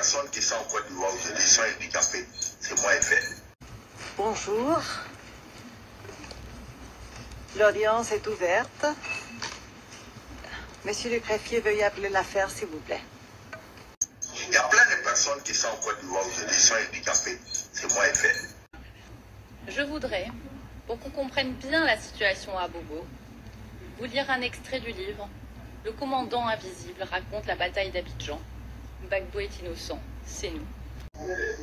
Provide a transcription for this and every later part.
personnes qui sont en Côte d'Ivoire aujourd'hui sont handicapées. C'est moins fait. Bonjour. L'audience est ouverte. Monsieur le greffier, veuillez appeler l'affaire, s'il vous plaît. Il y a plein de personnes qui sont en Côte d'Ivoire aujourd'hui sont handicapées. C'est moins fait. Je voudrais, pour qu'on comprenne bien la situation à Bobo, vous lire un extrait du livre « Le commandant invisible raconte la bataille d'Abidjan. Gbagbo est innocent, c'est nous ».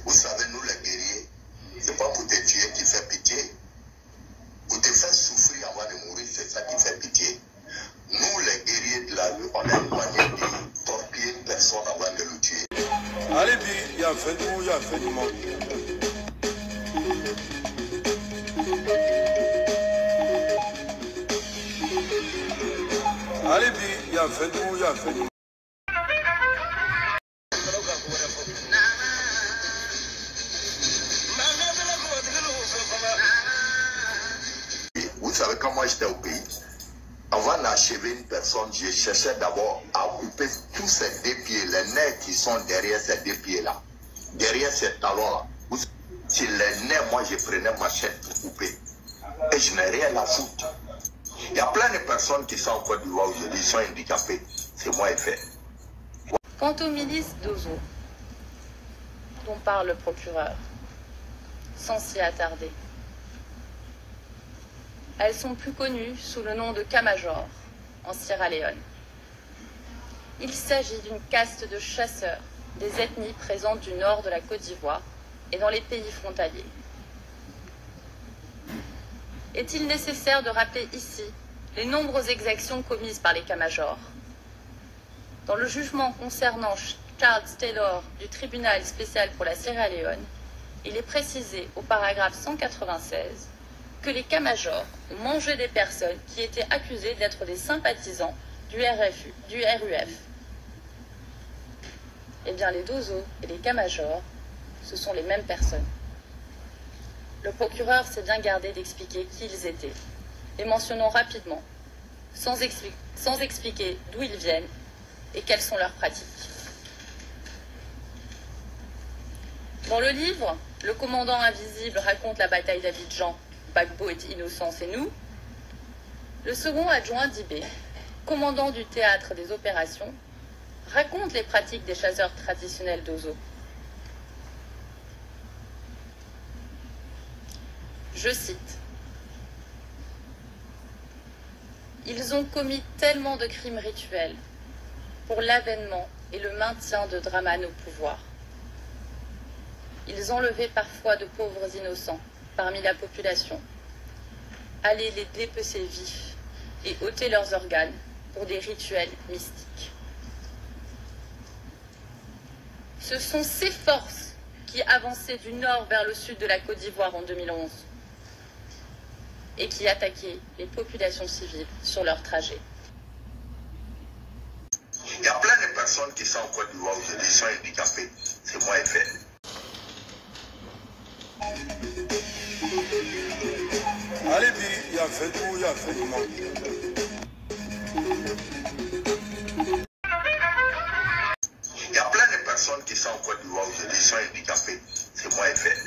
Vous savez, nous les guerriers, c'est pas pour te tuer qui fait pitié. Pour te faire souffrir avant de mourir, c'est ça qui fait pitié. Nous, les guerriers de la rue, on a une manière de torpiller une personne avant de le tuer. Allez, il y a fait du monde, il y a fait du monde. Allez, il y a fait du monde, il y a fait du monde. Vous savez, quand moi j'étais au pays, avant d'achever une personne, je cherchais d'abord à couper tous ces deux pieds, les nerfs qui sont derrière ces deux pieds-là, derrière ces talons-là. Si les nerfs, moi je prenais ma chaîne pour couper. Et je n'ai rien à foutre. Il y a plein de personnes qui sont en Côte d'Ivoire aujourd'hui, sont handicapées. C'est moins fait. Quant aux milices d'Ozo, dont parle le procureur, sans s'y attarder, elles sont plus connues sous le nom de Camajor, en Sierra Leone. Il s'agit d'une caste de chasseurs des ethnies présentes du nord de la Côte d'Ivoire et dans les pays frontaliers. Est-il nécessaire de rappeler ici les nombreuses exactions commises par les Camajors? Dans le jugement concernant Charles Taylor du tribunal spécial pour la Sierra Leone, il est précisé au paragraphe 196 que les Camajors ont mangé des personnes qui étaient accusées d'être des sympathisants du RUF. Eh bien, les Dozo et les Camajors, ce sont les mêmes personnes. Le procureur s'est bien gardé d'expliquer qui ils étaient, et mentionnons rapidement, sans expliquer d'où ils viennent et quelles sont leurs pratiques. Dans le livre, le commandant invisible raconte la bataille d'Abidjan. Gbagbo est innocent, c'est nous. Le second adjoint d'Ibé, commandant du théâtre des opérations, raconte les pratiques des chasseurs traditionnels d'Ozo. Je cite. Ils ont commis tellement de crimes rituels pour l'avènement et le maintien de Dramane au pouvoir. Ils enlevaient parfois de pauvres innocents parmi la population, allaient les dépecer vifs et ôter leurs organes pour des rituels mystiques. Ce sont ces forces qui avançaient du nord vers le sud de la Côte d'Ivoire en 2011 et qui attaquaient les populations civiles sur leur trajet. Il y a plein de personnes qui sont en Côte d'Ivoire aujourd'hui, sont handicapées. C'est moins fait. Allez, il y a fait du monde, il y a fait du monde. Il y a plein de personnes qui sont en Côte d'Ivoire aujourd'hui, sont handicapées. C'est moins fait.